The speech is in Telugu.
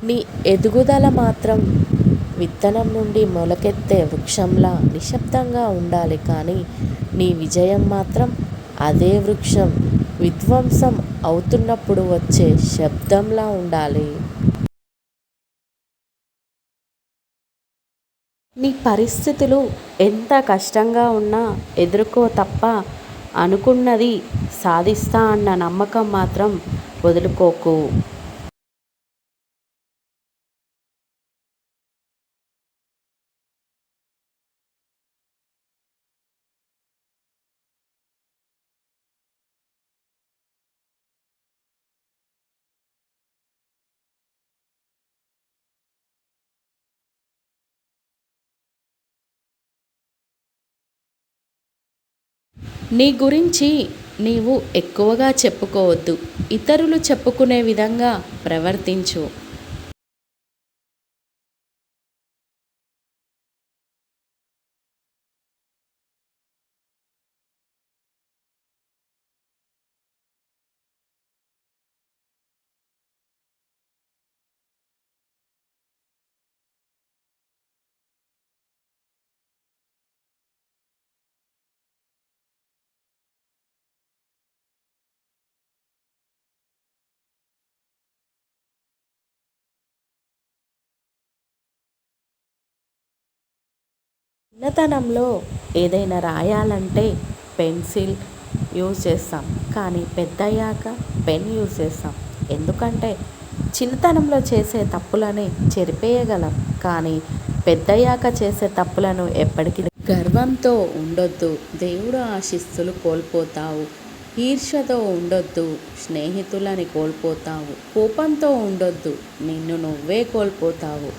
నీ ఎదుగుదల మాత్రం విత్తనం నుండి మొలకెత్తే వృక్షంలా నిశ్శబ్దంగా ఉండాలి కానీ నీ విజయం మాత్రం అదే వృక్షం విధ్వంసం అవుతున్నప్పుడు వచ్చే శబ్దంలా ఉండాలి. నీ పరిస్థితులు ఎంత కష్టంగా ఉన్నా ఎదుర్కో తప్ప అనుకున్నది సాధిస్తా అన్న నమ్మకం మాత్రం వదులుకోకు. నీ గురించి నీవు ఎక్కువగా చెప్పుకోవద్దు. ఇతరులు చెప్పుకునే విధంగా ప్రవర్తించు. చిన్నతనంలో ఏదైనా రాయాలంటే పెన్సిల్ యూజ్ చేస్తాం కానీ పెద్దయ్యాక పెన్ యూజ్ చేస్తాం. ఎందుకంటే చిన్నతనంలో చేసే తప్పులని చెరిపేయగలం కానీ పెద్దయ్యాక చేసే తప్పులను ఎప్పటికీ గర్వంతో ఉండొద్దు, దేవుడు ఆశీస్సులు కోల్పోతావు. ఈర్ష్యతో ఉండొద్దు, స్నేహితులని కోల్పోతావు. కోపంతో ఉండొద్దు, నిన్ను నువ్వే కోల్పోతావు.